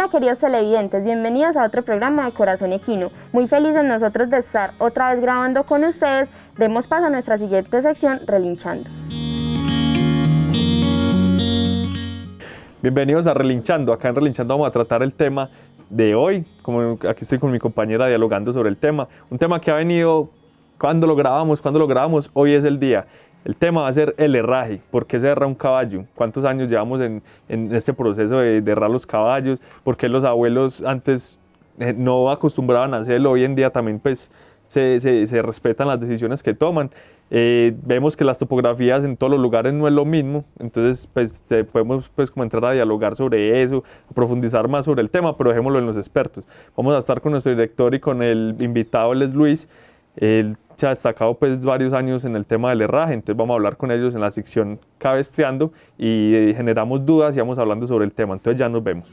Hola queridos televidentes, bienvenidos a otro programa de Corazón Equino. Muy felices nosotros de estar otra vez grabando con ustedes. Demos paso a nuestra siguiente sección, Relinchando. Bienvenidos a Relinchando. Acá en Relinchando vamos a tratar el tema de hoy. Como aquí estoy con mi compañera dialogando sobre el tema. Un tema que ha venido, cuando lo grabamos, hoy es el día. El tema va a ser el herraje. ¿Por qué se herra un caballo? ¿Cuántos años llevamos en este proceso de herrar los caballos? ¿Por qué los abuelos antes no acostumbraban a hacerlo? Hoy en día también pues se respetan las decisiones que toman. Vemos que las topografías en todos los lugares no es lo mismo, entonces pues podemos pues como entrar a dialogar sobre eso, a profundizar más sobre el tema, pero dejémoslo en los expertos. Vamos a estar con nuestro director y con el invitado, él es Luis. Él se ha destacado pues varios años en el tema del herraje, entonces vamos a hablar con ellos en la sección Cabestreando y generamos dudas y vamos hablando sobre el tema, entonces ya nos vemos.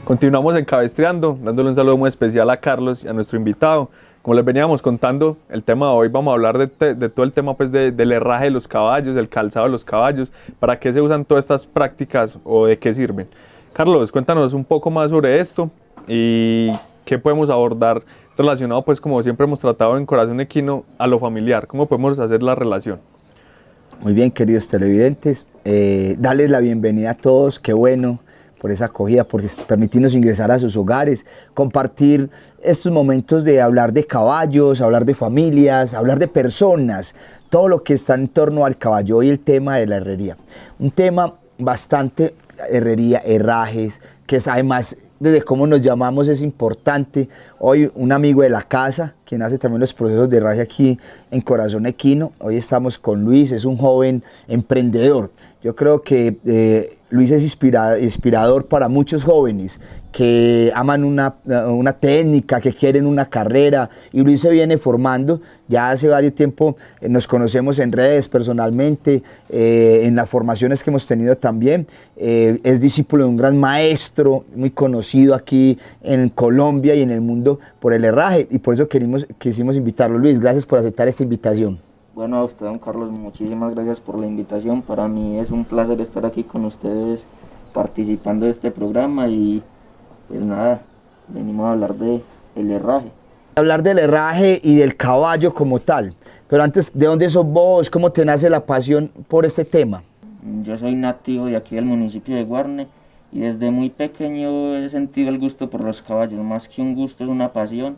Continuamos en Cabestreando, dándole un saludo muy especial a Carlos y a nuestro invitado. Como les veníamos contando, el tema de hoy vamos a hablar de todo el tema pues del herraje de los caballos, del calzado de los caballos, para qué se usan todas estas prácticas o de qué sirven. Carlos, cuéntanos un poco más sobre esto y qué podemos abordar relacionado, pues como siempre hemos tratado en Corazón Equino, a lo familiar, cómo podemos hacer la relación. Muy bien, queridos televidentes, darles la bienvenida a todos, qué bueno por esa acogida, por permitirnos ingresar a sus hogares, compartir estos momentos de hablar de caballos, hablar de familias, hablar de personas, todo lo que está en torno al caballo y el tema de la herrería. Un tema bastante herrería, herrajes, que es además desde cómo nos llamamos es importante. Hoy un amigo de la casa, quien hace también los procesos de herraje aquí en Corazón Equino, hoy estamos con Luis, es un joven emprendedor. Yo creo que Luis es inspirador para muchos jóvenes que aman una técnica, que quieren una carrera, y Luis se viene formando, ya hace varios tiempo nos conocemos en redes personalmente, en las formaciones que hemos tenido también, es discípulo de un gran maestro, muy conocido aquí en Colombia y en el mundo por el herraje, y por eso quisimos invitarlo. Luis, gracias por aceptar esta invitación. Bueno, a usted, don Carlos, muchísimas gracias por la invitación. Para mí es un placer estar aquí con ustedes participando de este programa y pues nada, venimos a hablar del herraje. Hablar del herraje y del caballo como tal, pero antes, ¿de dónde sos vos? ¿Cómo te nace la pasión por este tema? Yo soy nativo de aquí del municipio de Guarne y desde muy pequeño he sentido el gusto por los caballos, más que un gusto es una pasión.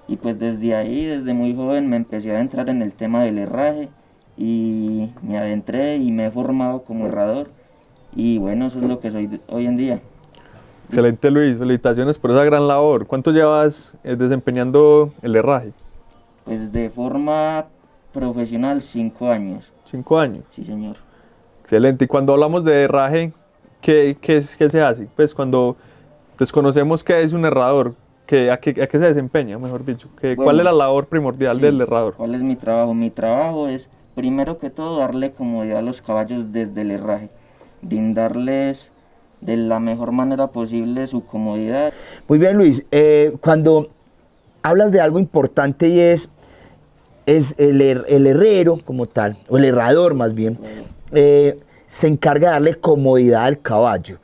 Y pues desde ahí, desde muy joven, me empecé a adentrar en el tema del herraje y me adentré y me he formado como herrador y bueno, eso es lo que soy hoy en día. Excelente, Luis, felicitaciones por esa gran labor. ¿Cuánto llevas desempeñando el herraje? Pues de forma profesional 5 años. 5 años. Sí, señor. Excelente, y cuando hablamos de herraje, ¿qué se hace? Pues cuando desconocemos qué es un herrador, ¿a qué se desempeña, mejor dicho? ¿Cuál es la labor primordial del herrador? ¿Cuál es mi trabajo? Mi trabajo es, primero que todo, darle comodidad a los caballos desde el herraje, brindarles de la mejor manera posible su comodidad. Muy bien, Luis, cuando hablas de algo importante y es el herrero como tal, o el herrador más bien, se encarga de darle comodidad al caballo.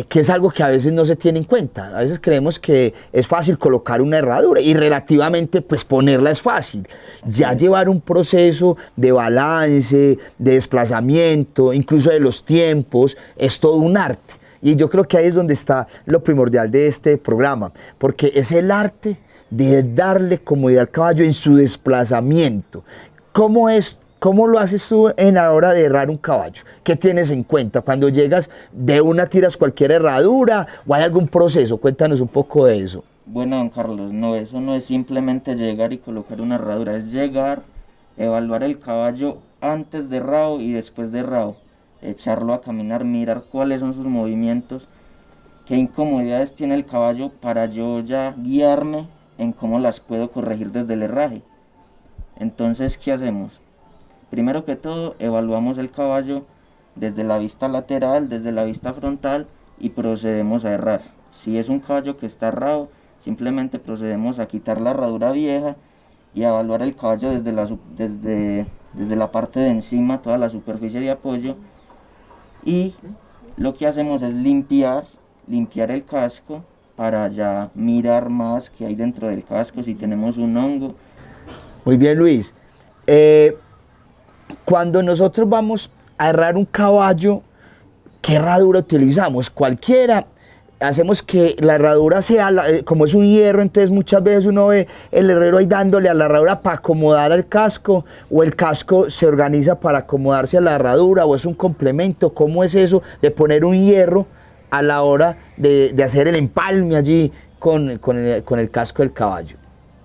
Que es algo que a veces no se tiene en cuenta. A veces creemos que es fácil colocar una herradura y relativamente pues ponerla es fácil. Ya llevar un proceso de balance, de desplazamiento, incluso de los tiempos, es todo un arte. Y yo creo que ahí es donde está lo primordial de este programa, porque es el arte de darle comodidad al caballo en su desplazamiento. ¿Cómo lo haces tú en la hora de herrar un caballo? ¿Qué tienes en cuenta? Cuando llegas, ¿de una tiras cualquier herradura o hay algún proceso? Cuéntanos un poco de eso. Bueno, don Carlos, no, eso no es simplemente llegar y colocar una herradura, es llegar, evaluar el caballo antes de herrado y después de herrado, echarlo a caminar, mirar cuáles son sus movimientos, qué incomodidades tiene el caballo para yo ya guiarme en cómo las puedo corregir desde el herraje. Entonces, ¿qué hacemos? Primero que todo, evaluamos el caballo desde la vista lateral, desde la vista frontal y procedemos a herrar. Si es un caballo que está herrado, simplemente procedemos a quitar la herradura vieja y a evaluar el caballo desde la parte de encima, toda la superficie de apoyo, y lo que hacemos es limpiar el casco para ya mirar más qué hay dentro del casco, si tenemos un hongo. Muy bien, Luis. Cuando nosotros vamos a herrar un caballo, ¿qué herradura utilizamos? Cualquiera. Hacemos que la herradura sea, como es un hierro, entonces muchas veces uno ve el herrero ahí dándole a la herradura para acomodar al casco, o el casco se organiza para acomodarse a la herradura, o es un complemento. ¿Cómo es eso de poner un hierro a la hora de hacer el empalme allí con el casco del caballo?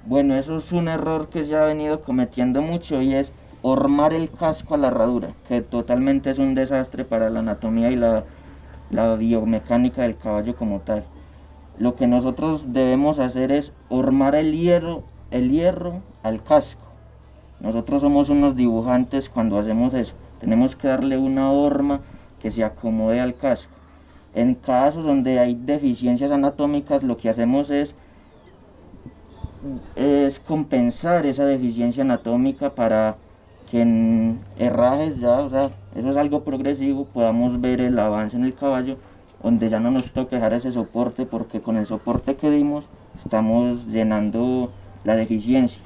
Bueno, eso es un error que se ha venido cometiendo mucho, y es hormar el casco a la herradura, que totalmente es un desastre para la anatomía y la biomecánica del caballo como tal. Lo que nosotros debemos hacer es hormar el hierro al casco. Nosotros somos unos dibujantes cuando hacemos eso. Tenemos que darle una horma que se acomode al casco. En casos donde hay deficiencias anatómicas, lo que hacemos es compensar esa deficiencia anatómica para que en herrajes ya, o sea, eso es algo progresivo, podamos ver el avance en el caballo, donde ya no nos toca dejar ese soporte, porque con el soporte que dimos estamos llenando la deficiencia.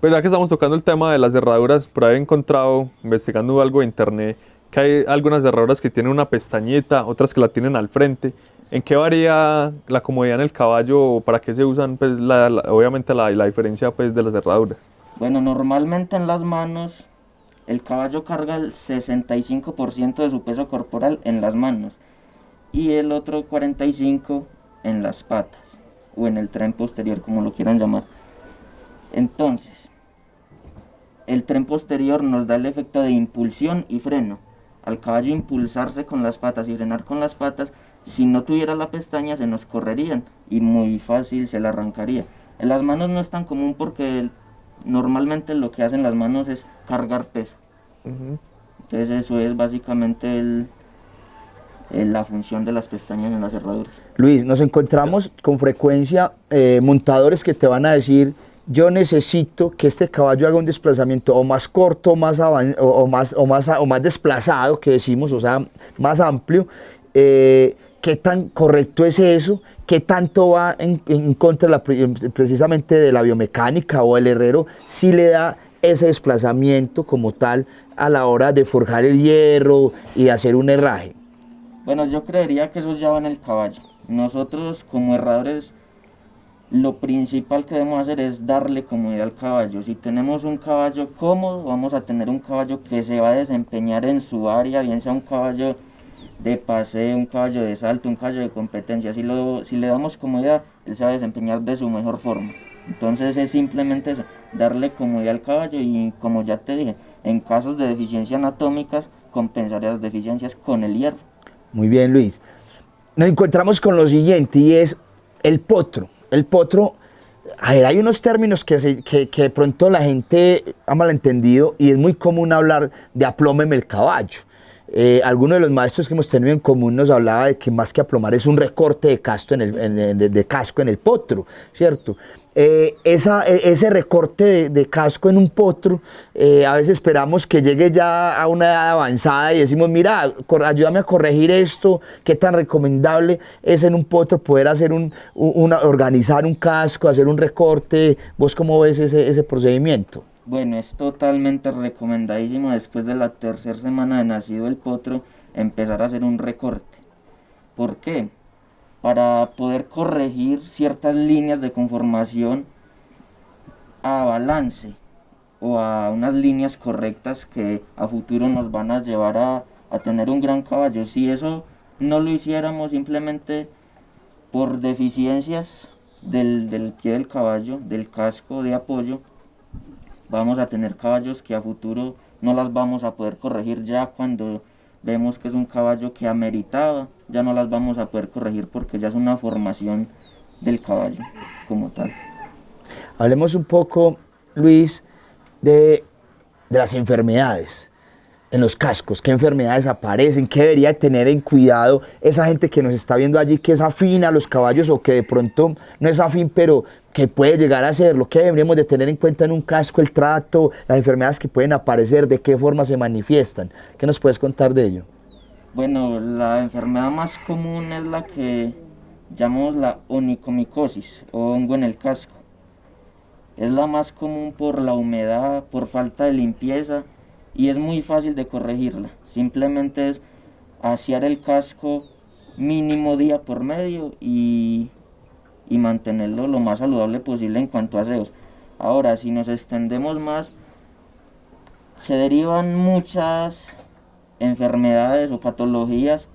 Pues ya que estamos tocando el tema de las herraduras, por ahí he encontrado, investigando algo de internet, que hay algunas herraduras que tienen una pestañita, otras que la tienen al frente. ¿En qué varía la comodidad en el caballo o para qué se usan, pues, obviamente la diferencia, pues, de las herraduras? Bueno, normalmente en las manos el caballo carga el 65% de su peso corporal en las manos y el otro 45% en las patas o en el tren posterior, como lo quieran llamar. Entonces, el tren posterior nos da el efecto de impulsión y freno. Al caballo impulsarse con las patas y frenar con las patas, si no tuviera la pestaña se nos correrían y muy fácil se la arrancaría. En las manos no es tan común porque normalmente lo que hacen las manos es cargar peso. Entonces eso es básicamente la función de las pestañas en las herraduras. Luis, nos encontramos con frecuencia montadores que te van a decir: yo necesito que este caballo haga un desplazamiento o más corto, o más desplazado, que decimos, o sea, más amplio. ¿Qué tan correcto es eso? ¿Qué tanto va en contra precisamente de la biomecánica, o el herrero si le da ese desplazamiento como tal a la hora de forjar el hierro y de hacer un herraje? Bueno, yo creería que eso ya va en el caballo. Nosotros como herradores, lo principal que debemos hacer es darle comodidad al caballo. Si tenemos un caballo cómodo, vamos a tener un caballo que se va a desempeñar en su área, bien sea un caballo de paseo, un caballo de salto, un caballo de competencia. Si le damos comodidad, él se va a desempeñar de su mejor forma. Entonces es simplemente eso, darle comodidad al caballo, y como ya te dije, en casos de deficiencias anatómicas, compensar esas deficiencias con el hierro. Muy bien, Luis. Nos encontramos con lo siguiente, y es el potro. El potro, a ver, hay unos términos que de pronto la gente ha malentendido, y es muy común hablar de aplómeme el caballo. Algunos de los maestros que hemos tenido en común nos hablaba de que más que aplomar es un recorte de casco en el potro, ¿cierto? Ese recorte de casco en un potro, a veces esperamos que llegue ya a una edad avanzada y decimos: mira, ayúdame a corregir esto. ¿Qué tan recomendable es en un potro poder hacer organizar un casco, hacer un recorte? ¿Vos cómo ves ese procedimiento? Bueno, es totalmente recomendadísimo después de la 3ª semana de nacido el potro empezar a hacer un recorte. ¿Por qué? Para poder corregir ciertas líneas de conformación a balance o a unas líneas correctas que a futuro nos van a llevar a tener un gran caballo. Si eso no lo hiciéramos simplemente por deficiencias del pie del caballo, del casco de apoyo, vamos a tener caballos que a futuro no las vamos a poder corregir. Ya cuando vemos que es un caballo que ameritaba, ya no las vamos a poder corregir porque ya es una formación del caballo como tal. Hablemos un poco, Luis, de las enfermedades en los cascos. ¿Qué enfermedades aparecen? ¿Qué debería tener en cuidado esa gente que nos está viendo allí, que es afín a los caballos, o que de pronto no es afín, pero que puede llegar a serlo? ¿Qué deberíamos de tener en cuenta en un casco? El trato, las enfermedades que pueden aparecer, ¿de qué forma se manifiestan? ¿Qué nos puedes contar de ello? Bueno, la enfermedad más común es la que llamamos la onicomicosis o hongo en el casco. Es la más común por la humedad, por falta de limpieza y es muy fácil de corregirla. Simplemente es asear el casco mínimo día por medio y mantenerlo lo más saludable posible en cuanto a aseos. Ahora, si nos extendemos más, se derivan muchas enfermedades o patologías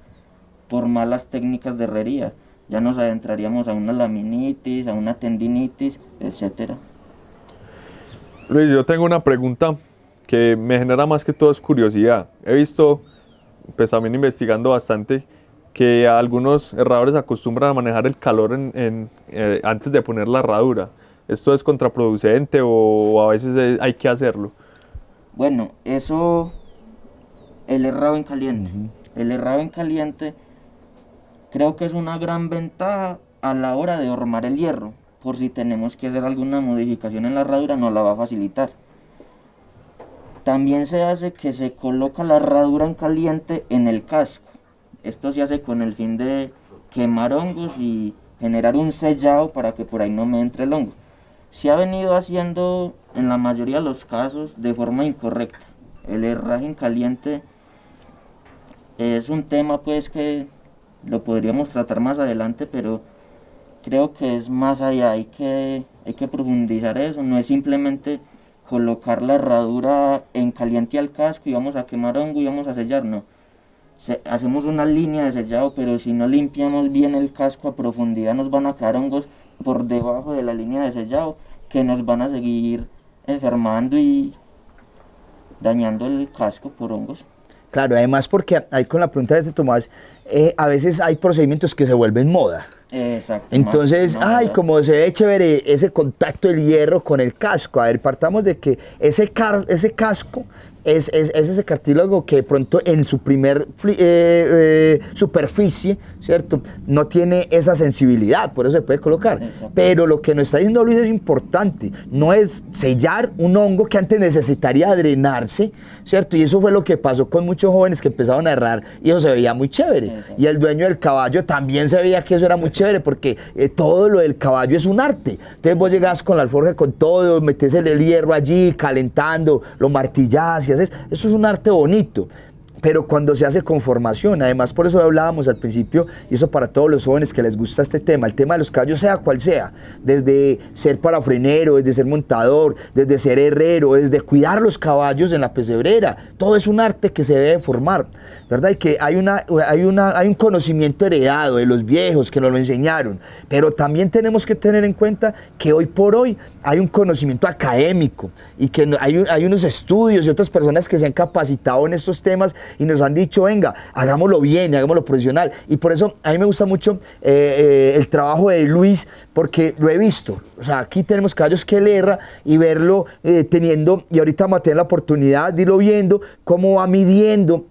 por malas técnicas de herrería. Ya nos adentraríamos a una laminitis, a una tendinitis, etcétera. Luis, yo tengo una pregunta que me genera más que todo es curiosidad. He visto, pues también investigando bastante, que algunos herradores acostumbran a manejar el calor antes de poner la herradura. ¿Esto es contraproducente o a veces hay que hacerlo? Bueno, eso, el herrado en caliente. El herrado en caliente creo que es una gran ventaja a la hora de hormar el hierro. Por si tenemos que hacer alguna modificación en la herradura, nos la va a facilitar. También se hace que se coloca la herradura en caliente en el casco. Esto se hace con el fin de quemar hongos y generar un sellado para que por ahí no me entre el hongo. Se ha venido haciendo en la mayoría de los casos de forma incorrecta. El herraje en caliente es un tema pues que lo podríamos tratar más adelante, pero creo que es más allá, hay que profundizar eso, no es simplemente colocar la herradura en caliente al casco y vamos a quemar hongo y vamos a sellar, no. Hacemos una línea de sellado, pero si no limpiamos bien el casco a profundidad nos van a quedar hongos por debajo de la línea de sellado que nos van a seguir enfermando y dañando el casco por hongos. Claro, además porque ahí con la pregunta de este Tomás, a veces hay procedimientos que se vuelven moda. Exacto. Entonces, como se ve chévere ese contacto del hierro con el casco. A ver, partamos de que ese casco es ese cartílago que de pronto en su primer superficie, ¿cierto? No tiene esa sensibilidad, por eso se puede colocar. Exacto. Pero lo que nos está diciendo Luis es importante, no es sellar un hongo que antes necesitaría drenarse, ¿cierto? Y eso fue lo que pasó con muchos jóvenes que empezaron a errar y eso se veía muy chévere. Exacto. Y el dueño del caballo también se veía que eso era muy chévere porque todo lo del caballo es un arte. Entonces vos llegás con la alforja con todo, metés el hierro allí, calentando, lo martillás y haces, eso es un arte bonito. Pero cuando se hace con formación, además por eso hablábamos al principio, y eso para todos los jóvenes que les gusta este tema, el tema de los caballos sea cual sea, desde ser parafrenero, desde ser montador, desde ser herrero, desde cuidar los caballos en la pesebrera, todo es un arte que se debe formar, ¿verdad? Y que hay un conocimiento heredado de los viejos que nos lo enseñaron, pero también tenemos que tener en cuenta que hoy por hoy hay un conocimiento académico y que hay unos estudios y otras personas que se han capacitado en estos temas y nos han dicho, venga, hagámoslo bien, hagámoslo profesional. Y por eso a mí me gusta mucho el trabajo de Luis, porque lo he visto. O sea, aquí tenemos caballos que él erra y verlo teniendo, y ahorita vamos a tener la oportunidad de irlo viendo, cómo va midiendo.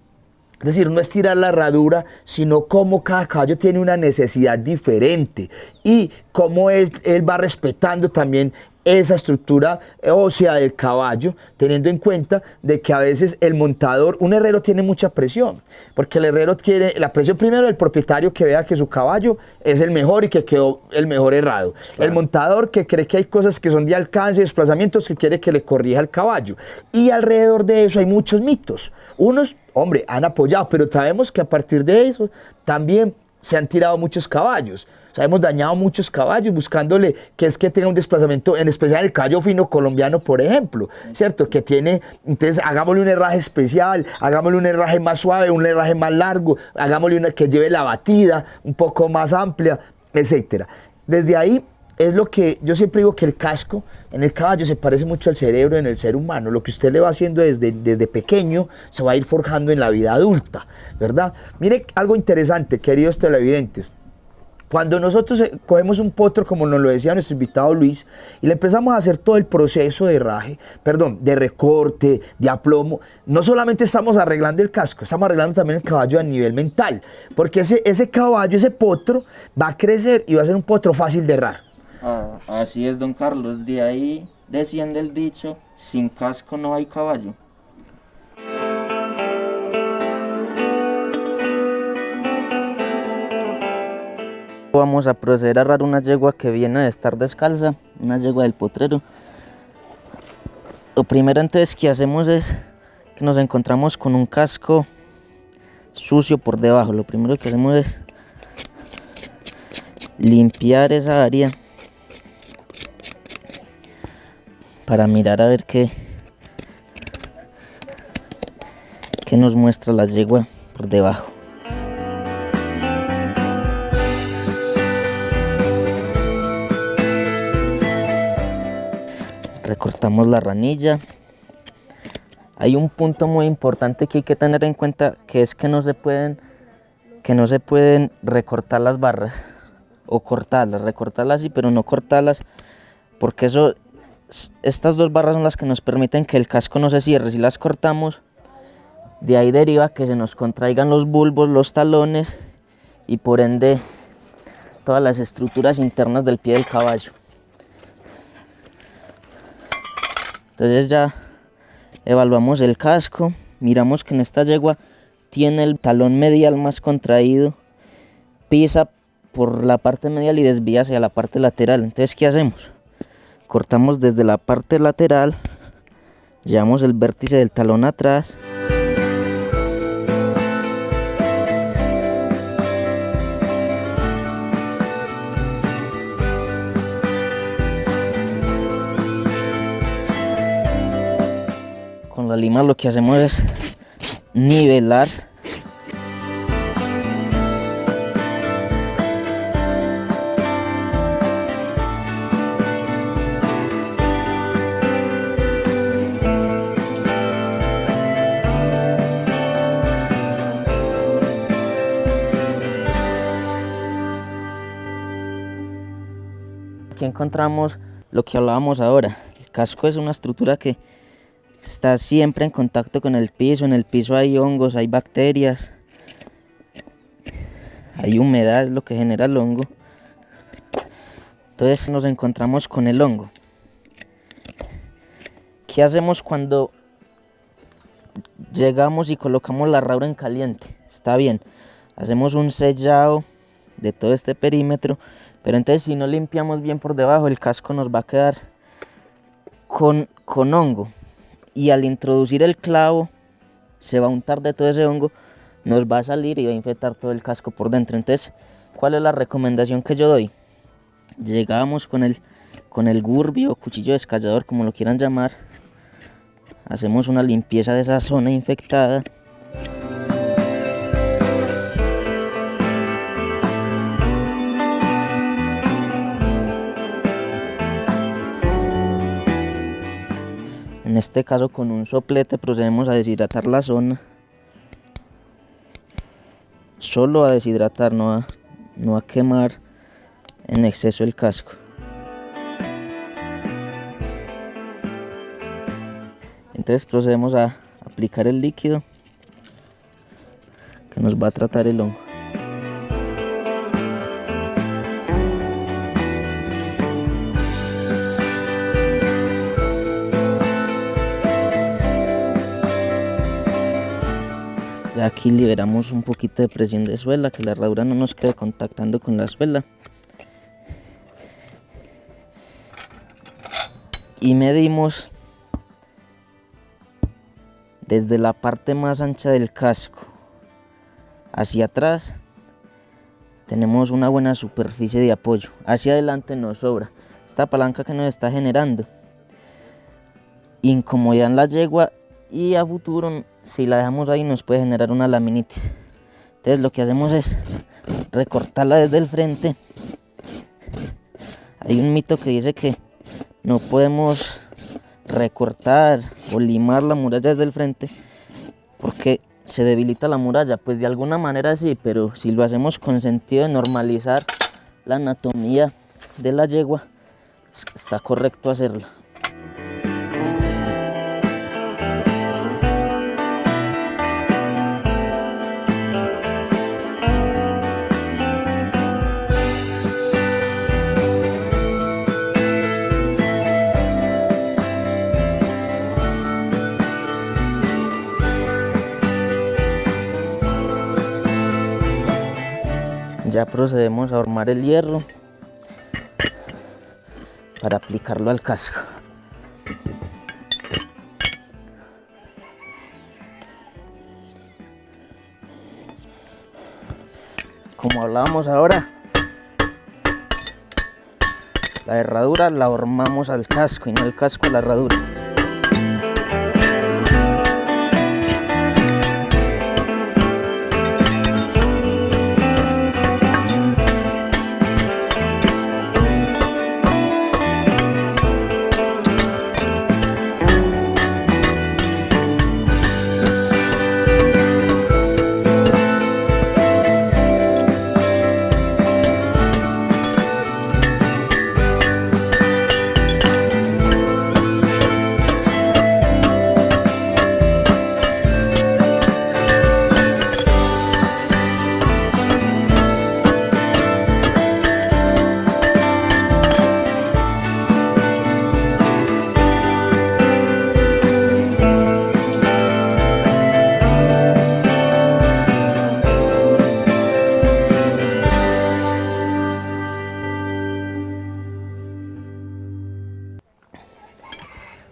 Es decir, no es tirar la herradura, sino cómo cada caballo tiene una necesidad diferente y cómo él va respetando también esa estructura ósea del caballo, teniendo en cuenta de que a veces el montador, un herrero tiene mucha presión, porque el herrero quiere la presión primero del propietario que vea que su caballo es el mejor y que quedó el mejor herrado. Claro. El montador que cree que hay cosas que son de alcance, desplazamientos que quiere que le corrija el caballo. Y alrededor de eso hay muchos mitos. Unos, hombre, han apoyado, pero sabemos que a partir de eso también se han tirado muchos caballos. O sea, hemos dañado muchos caballos buscándole que tenga un desplazamiento, en especial el caballo fino colombiano, por ejemplo, ¿cierto? Que tiene, entonces hagámosle un herraje especial, hagámosle un herraje más suave, un herraje más largo, hagámosle una que lleve la batida un poco más amplia, etcétera. Desde ahí es lo que yo siempre digo, que el casco en el caballo se parece mucho al cerebro en el ser humano. Lo que usted le va haciendo desde pequeño se va a ir forjando en la vida adulta, ¿verdad? Mire algo interesante, queridos televidentes. Cuando nosotros cogemos un potro, como nos lo decía nuestro invitado Luis, y le empezamos a hacer todo el proceso de herraje, de recorte, de aplomo, no solamente estamos arreglando el casco, estamos arreglando también el caballo a nivel mental, porque ese caballo, ese potro, va a crecer y va a ser un potro fácil de herrar. Así es, don Carlos, de ahí desciende el dicho, sin casco no hay caballo. vamos a proceder a arrar una yegua que viene de estar descalza, una yegua del potrero. Lo primero entonces que hacemos es que nos encontramos con un casco sucio por debajo. Lo primero que hacemos es limpiar esa área para mirar a ver qué nos muestra la yegua por debajo. Recortamos la ranilla. Hay un punto muy importante que hay que tener en cuenta, que es que no se pueden recortar las barras o cortarlas, recortarlas sí, pero no cortarlas, porque estas dos barras son las que nos permiten que el casco no se cierre. Si las cortamos, de ahí deriva que se nos contraigan los bulbos, los talones y por ende todas las estructuras internas del pie del caballo. Entonces ya evaluamos el casco, miramos que en esta yegua tiene el talón medial más contraído, pisa por la parte medial y desvía hacia la parte lateral. Entonces, ¿qué hacemos? Cortamos desde la parte lateral, llevamos el vértice del talón atrás, con la lima lo que hacemos es nivelar aquí encontramos lo que hablábamos ahora. El casco es una estructura que está siempre en contacto con el piso. En el piso hay hongos, hay bacterias, hay humedad, es lo que genera el hongo. Entonces nos encontramos con el hongo. ¿Qué hacemos cuando llegamos y colocamos la herradura en caliente? Está bien, hacemos un sellado de todo este perímetro, pero entonces si no limpiamos bien por debajo, el casco nos va a quedar con hongo. Y al introducir el clavo, se va a untar de todo ese hongo, nos va a salir y va a infectar todo el casco por dentro. Entonces, ¿cuál es la recomendación que yo doy? Llegamos con el gurbio o cuchillo descallador, como lo quieran llamar, hacemos una limpieza de esa zona infectada. En este caso, con un soplete procedemos a deshidratar la zona. Solo a deshidratar, no a quemar en exceso el casco. Entonces procedemos a aplicar el líquido que nos va a tratar el hongo. Ya aquí liberamos un poquito de presión de suela, que la herradura no nos quede contactando con la suela. Y medimos desde la parte más ancha del casco hacia atrás. Tenemos una buena superficie de apoyo. Hacia adelante nos sobra. Esta palanca que nos está generando incomodidad en la yegua, y a futuro, si la dejamos ahí, nos puede generar una laminitis. Entonces lo que hacemos es recortarla desde el frente. Hay un mito que dice que no podemos recortar o limar la muralla desde el frente porque se debilita la muralla. Pues de alguna manera sí, pero si lo hacemos con sentido de normalizar la anatomía de la yegua, está correcto hacerlo. Ya procedemos a armar el hierro para aplicarlo al casco. Como hablábamos ahora, la herradura la armamos al casco y no el casco a la herradura.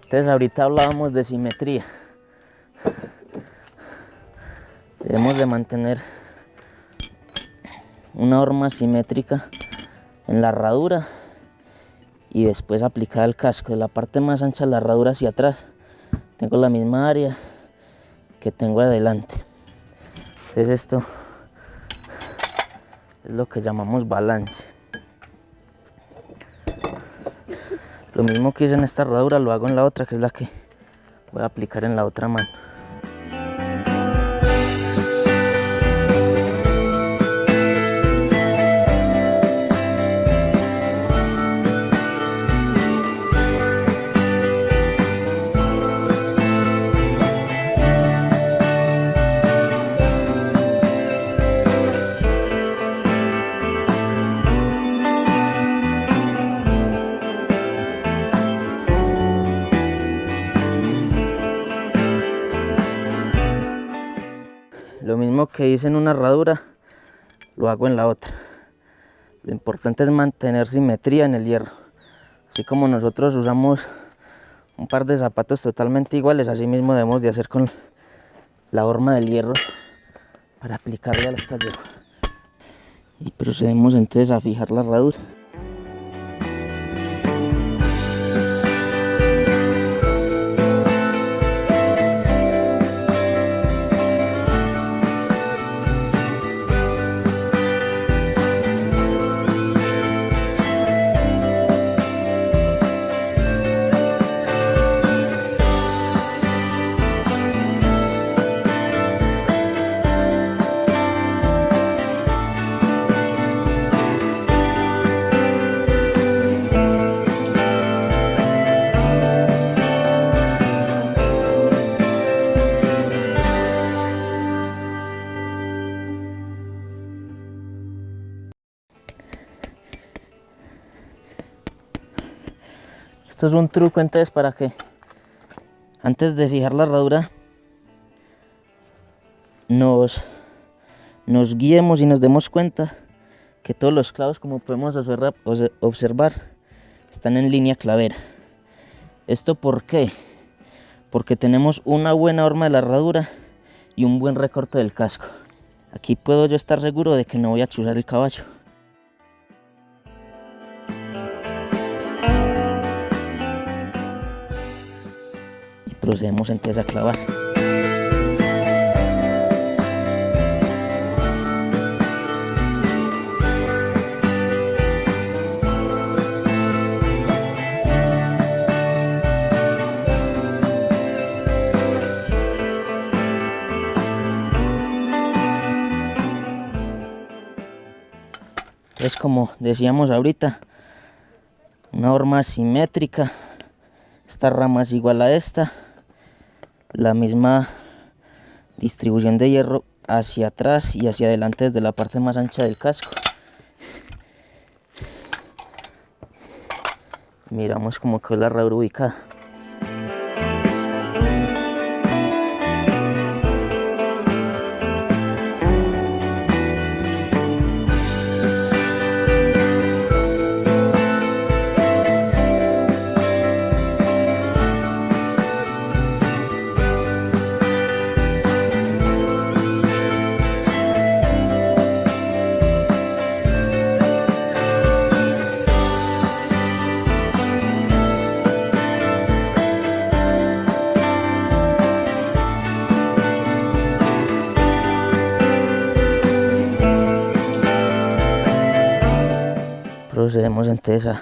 Entonces ahorita hablábamos de simetría. Debemos de mantener una horma simétrica en la herradura y después aplicar el casco. De la parte más ancha de la herradura hacia atrás tengo la misma área que tengo adelante. Entonces esto es lo que llamamos balance. Lo mismo que hice en esta herradura lo hago en la otra, que es la que voy a aplicar en la otra mano. Lo mismo que hice en una herradura, lo hago en la otra. Lo importante es mantener simetría en el hierro. Así como nosotros usamos un par de zapatos totalmente iguales, así mismo debemos de hacer con la horma del hierro para aplicarle al estallido. Y procedemos entonces a fijar la herradura. Esto es un truco entonces para que antes de fijar la herradura nos guiemos y nos demos cuenta que todos los clavos, como podemos observar, están en línea clavera. ¿Esto por qué? Porque tenemos una buena horma de la herradura y un buen recorte del casco. Aquí puedo yo estar seguro de que no voy a chuzar el caballo. Y procedemos entonces a clavar. Es como decíamos ahorita, una horma simétrica. Esta rama es igual a esta, la misma distribución de hierro hacia atrás y hacia adelante desde la parte más ancha del casco. Miramos cómo quedó la herradura ubicada. procedemos entonces a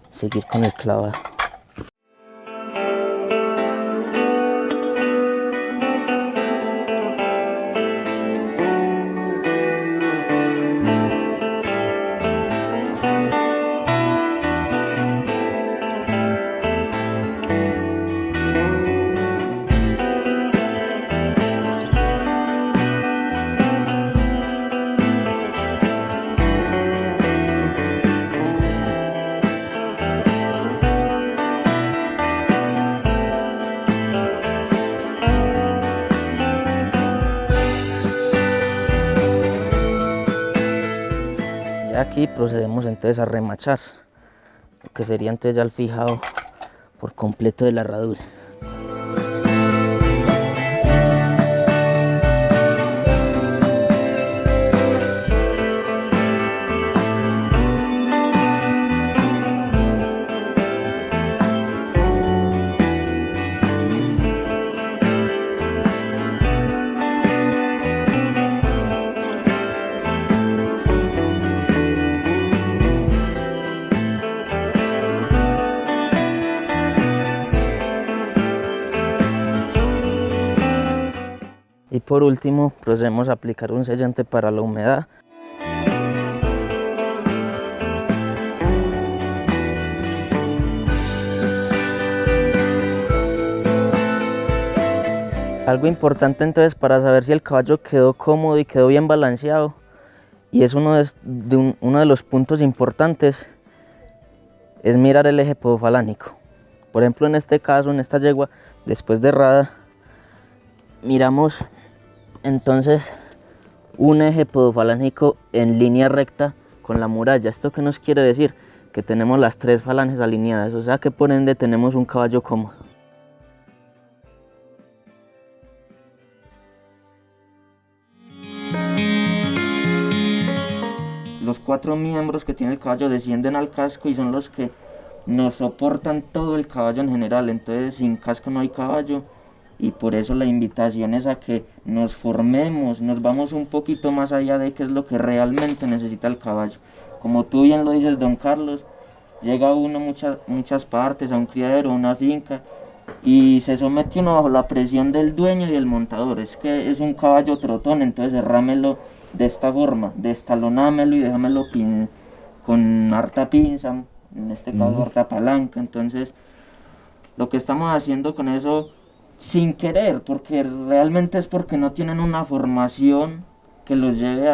seguir con el clavado. Ya aquí procedemos entonces a remachar, lo que sería entonces ya el fijado por completo de la herradura. Y por último procedemos a aplicar un sellante para la humedad. Algo importante entonces para saber si el caballo quedó cómodo y quedó bien balanceado, y es uno de los puntos importantes, es mirar el eje podofalánico. Por ejemplo, en este caso, en esta yegua, después de herrada, miramos entonces un eje podofalánico en línea recta con la muralla. ¿Esto qué nos quiere decir? Que tenemos las 3 falanges alineadas, o sea que por ende tenemos un caballo cómodo. Los 4 miembros que tiene el caballo descienden al casco y son los que nos soportan todo el caballo en general. Entonces sin casco no hay caballo, y por eso la invitación es a que nos formemos, nos vamos un poquito más allá de qué es lo que realmente necesita el caballo. Como tú bien lo dices, don Carlos, llega uno a muchas partes, a un criadero, a una finca, y se somete uno bajo la presión del dueño y del montador. Es que es un caballo trotón, entonces herrámelo de esta forma, destalonámelo y déjamelo con harta pinza, en este caso harta palanca. Entonces lo que estamos haciendo con eso, sin querer, porque realmente es porque no tienen una formación que los lleve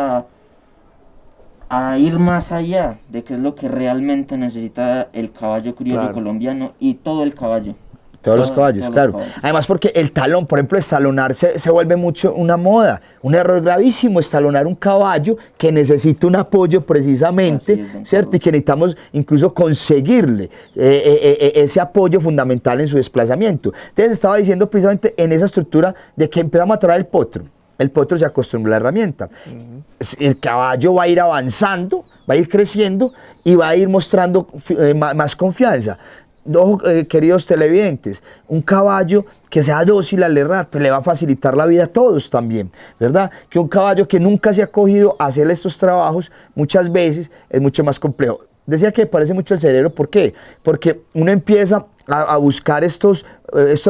a ir más allá de qué es lo que realmente necesita el caballo criollo colombiano y todo el caballo. Todos los caballos, todos claro. los caballos. Además porque el talón, por ejemplo, estalonar se vuelve mucho una moda. Un error gravísimo, estalonar un caballo que necesita un apoyo precisamente, Así es, ¿cierto? Y que necesitamos incluso conseguirle ese apoyo fundamental en su desplazamiento. Entonces estaba diciendo precisamente en esa estructura de que empezamos a traer el potro. El potro se acostumbra a la herramienta. El caballo va a ir avanzando, va a ir creciendo y va a ir mostrando más confianza. Queridos televidentes, un caballo que sea dócil al herrar, pues le va a facilitar la vida a todos también, ¿verdad? Que un caballo que nunca se ha cogido a hacer estos trabajos, muchas veces es mucho más complejo. Decía que parece mucho el cerebro, ¿por qué? Porque uno empieza a buscar estos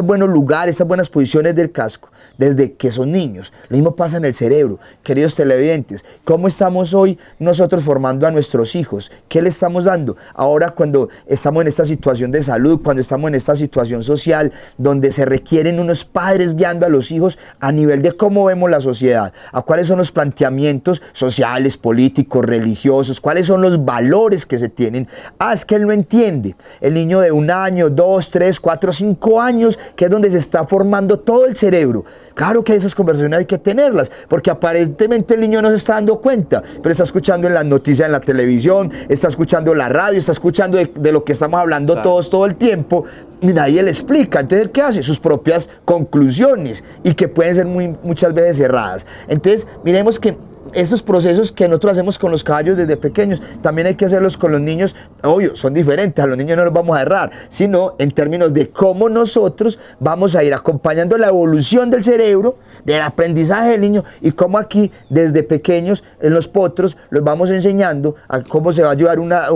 buenos lugares, estas buenas posiciones del casco, desde que son niños. Lo mismo pasa en el cerebro. Queridos televidentes, ¿cómo estamos hoy nosotros formando a nuestros hijos? ¿Qué le estamos dando? Ahora cuando estamos en esta situación de salud, cuando estamos en esta situación social, donde se requieren unos padres guiando a los hijos a nivel de cómo vemos la sociedad, a cuáles son los planteamientos sociales, políticos, religiosos, cuáles son los valores que se tienen. Es que él no entiende. El niño de 1 año, 2, 3, 4, 5 años, que es donde se está formando todo el cerebro. Claro que esas conversaciones hay que tenerlas, porque aparentemente el niño no se está dando cuenta, pero está escuchando en las noticias, en la televisión, está escuchando la radio, está escuchando de lo que estamos hablando todos todo el tiempo, y nadie le explica. Entonces, ¿qué hace? Sus propias conclusiones, y que pueden ser muchas veces erradas. Entonces, miremos que esos procesos que nosotros hacemos con los caballos desde pequeños, también hay que hacerlos con los niños. Obvio, son diferentes, a los niños no los vamos a errar, sino en términos de cómo nosotros vamos a ir acompañando la evolución del cerebro, del aprendizaje del niño, y cómo aquí desde pequeños en los potros los vamos enseñando a cómo se va a llevar una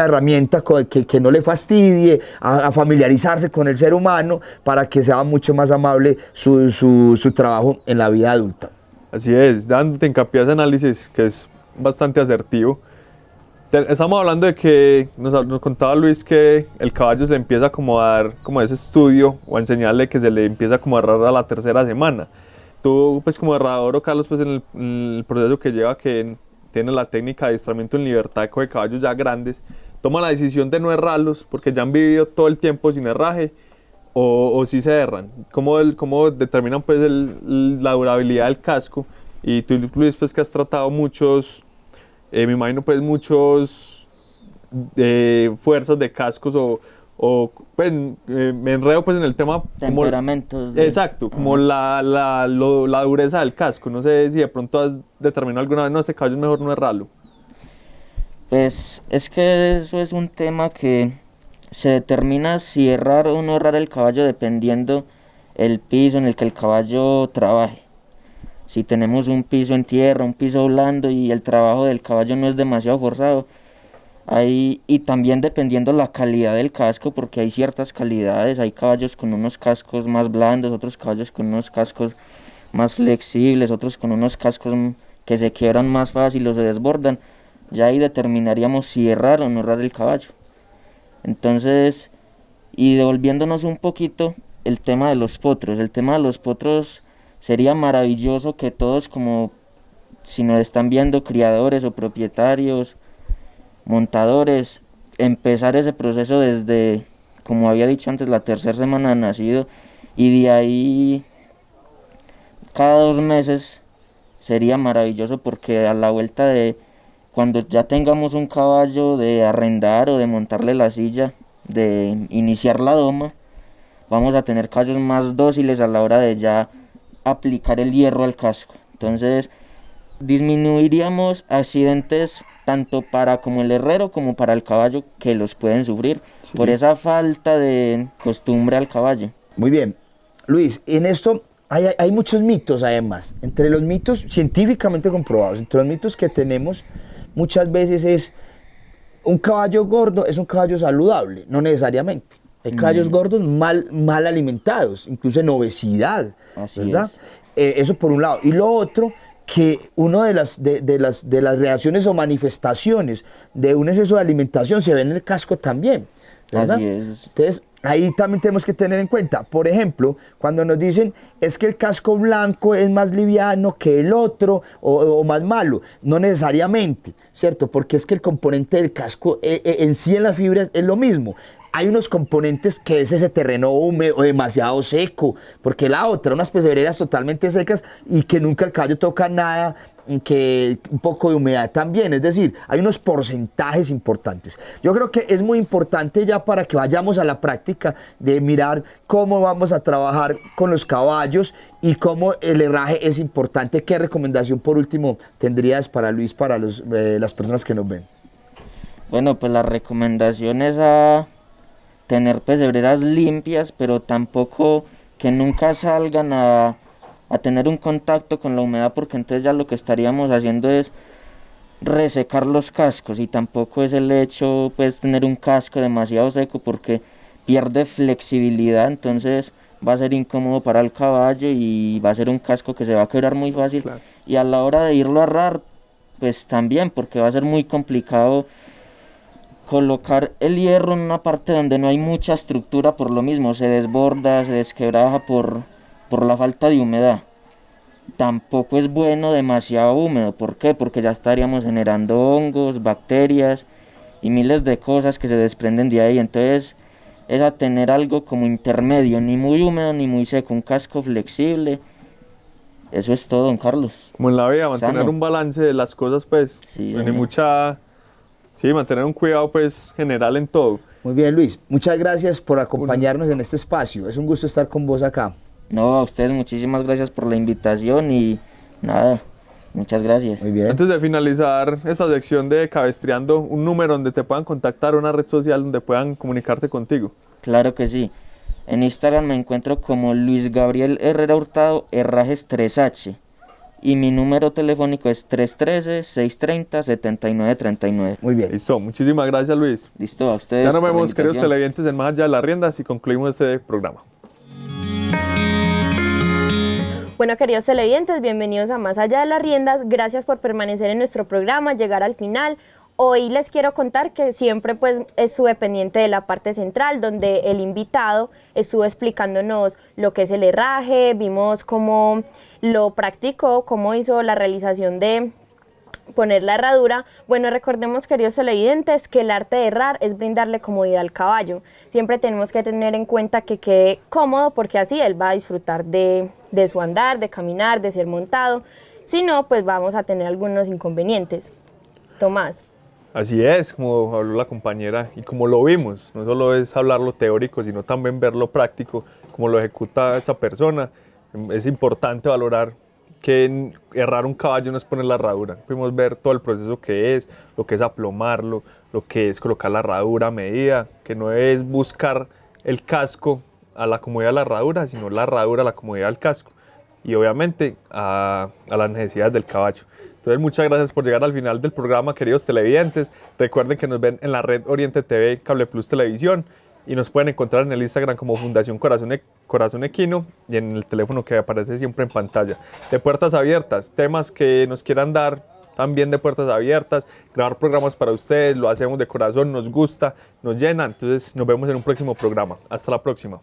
herramienta que no le fastidie, a familiarizarse con el ser humano para que sea mucho más amable su trabajo en la vida adulta. Así es, dándote hincapié a ese análisis que es bastante asertivo. Estamos hablando de que nos contaba Luis que el caballo se le empieza como a dar como ese estudio o a enseñarle que se le empieza como a herrar a la tercera semana. Tú pues como herrador, Carlos, pues en el proceso que lleva, que tiene la técnica de adiestramiento en libertad de caballos ya grandes, toma la decisión de no herrarlos porque ya han vivido todo el tiempo sin herraje, o si se erran. ¿Cómo determinan pues la durabilidad del casco? Y tú, Luis, pues que has tratado muchos, me imagino pues muchos fuerzas de cascos pues me enredo pues en el tema temperamentos como, exacto, como la dureza del casco. No sé si de pronto has determinado alguna vez, no, este caballo es mejor no errarlo. Pues es que eso es un tema que se determina si errar o no errar el caballo dependiendo el piso en el que el caballo trabaje. Si tenemos un piso en tierra, un piso blando y el trabajo del caballo no es demasiado forzado, y también dependiendo la calidad del casco, porque hay ciertas calidades, hay caballos con unos cascos más blandos, otros caballos con unos cascos más flexibles, otros con unos cascos que se quiebran más fácil o se desbordan. Ya ahí determinaríamos si errar o no errar el caballo. Entonces, y devolviéndonos un poquito, el tema de los potros sería maravilloso que todos, como si nos están viendo criadores o propietarios, montadores, empezar ese proceso desde, como había dicho antes, la tercera semana de nacido, y de ahí cada 2 meses sería maravilloso, porque a la vuelta de cuando ya tengamos un caballo de arrendar o de montarle la silla, de iniciar la doma, vamos a tener caballos más dóciles a la hora de ya aplicar el hierro al casco. Entonces disminuiríamos accidentes tanto para como el herrero como para el caballo, que los pueden sufrir por esa falta de costumbre al caballo. Muy bien, Luis, en esto hay muchos mitos además. Entre los mitos científicamente comprobados, entre los mitos que tenemos muchas veces es: un caballo gordo es un caballo saludable. No necesariamente. Hay caballos gordos mal alimentados, incluso en obesidad. Así ¿verdad? Eso por un lado. Y lo otro, que una de las reacciones o manifestaciones de un exceso de alimentación se ve en el casco también, ¿verdad? Así es. Entonces, ahí también tenemos que tener en cuenta, por ejemplo, cuando nos dicen es que el casco blanco es más liviano que el otro o más malo, no necesariamente, ¿cierto? Porque es que el componente del casco en sí en las fibras es lo mismo. Hay unos componentes que es ese terreno húmedo o demasiado seco, porque la otra, unas pesebreras totalmente secas y que nunca el caballo toca nada, que un poco de humedad también, es decir, hay unos porcentajes importantes. Yo creo que es muy importante ya para que vayamos a la práctica de mirar cómo vamos a trabajar con los caballos y cómo el herraje es importante. ¿Qué recomendación por último tendrías para Luis, para las personas que nos ven? Bueno, pues la recomendación es a tener pesebreras limpias, pero tampoco que nunca salgan a tener un contacto con la humedad, porque entonces ya lo que estaríamos haciendo es resecar los cascos, y tampoco es el hecho pues tener un casco demasiado seco, porque pierde flexibilidad, entonces va a ser incómodo para el caballo y va a ser un casco que se va a quebrar muy fácil. Claro. Y a la hora de irlo a herrar, pues también, porque va a ser muy complicado colocar el hierro en una parte donde no hay mucha estructura, por lo mismo se desborda, se desquebraja por la falta de humedad. Tampoco es bueno demasiado húmedo. ¿Por qué? Porque ya estaríamos generando hongos, bacterias y miles de cosas que se desprenden de ahí. Entonces es a tener algo como intermedio, ni muy húmedo ni muy seco, un casco flexible. Eso es todo, don Carlos. Como en la vida, mantener un balance de las cosas, pues. Sí, mantener un cuidado pues general en todo. Muy bien, Luis, muchas gracias por acompañarnos en este espacio. Es un gusto estar con vos acá. No, a ustedes muchísimas gracias por la invitación y nada, Muchas gracias. Muy bien. Antes de finalizar esta sección de Cabestreando, un número donde te puedan contactar, una red social donde puedan comunicarte contigo. Claro que sí. En Instagram me encuentro como Luis Gabriel Herrera Hurtado, Herrajes 3H. Y mi número telefónico es 313-630-7939. Muy bien. Listo, muchísimas gracias, Luis. Listo, a ustedes. Ya nos por la vemos, queridos invitación. televidentes, en Más Allá de las Riendas y concluimos este programa. Bueno, queridos televidentes, bienvenidos a Más Allá de las Riendas. Gracias por permanecer en nuestro programa, llegar al final. Hoy les quiero contar que siempre pues estuve pendiente de la parte central, donde el invitado estuvo explicándonos lo que es el herraje, vimos cómo lo practicó, cómo hizo la realización de poner la herradura. Bueno, recordemos, queridos televidentes, que el arte de herrar es brindarle comodidad al caballo. Siempre tenemos que tener en cuenta que quede cómodo, porque así él va a disfrutar de su andar, de caminar, de ser montado. Si no, pues vamos a tener algunos inconvenientes. Tomás. Así es, como habló la compañera y como lo vimos, no solo es hablar lo teórico, sino también ver lo práctico, como lo ejecuta esta persona. Es importante valorar que herrar un caballo no es poner la herradura. Pudimos ver todo el proceso que es, lo que es aplomarlo, lo que es colocar la herradura a medida, que no es buscar el casco a la comodidad de la herradura, sino la herradura a la comodidad del casco y obviamente a las necesidades del caballo. Entonces, muchas gracias por llegar al final del programa, queridos televidentes. Recuerden que nos ven en la red Oriente TV, Cable Plus Televisión, y nos pueden encontrar en el Instagram como Fundación Corazón Equino y en el teléfono que aparece siempre en pantalla. De puertas abiertas, temas que nos quieran dar también de puertas abiertas, grabar programas para ustedes, lo hacemos de corazón, nos gusta, nos llena. Entonces, nos vemos en un próximo programa. Hasta la próxima.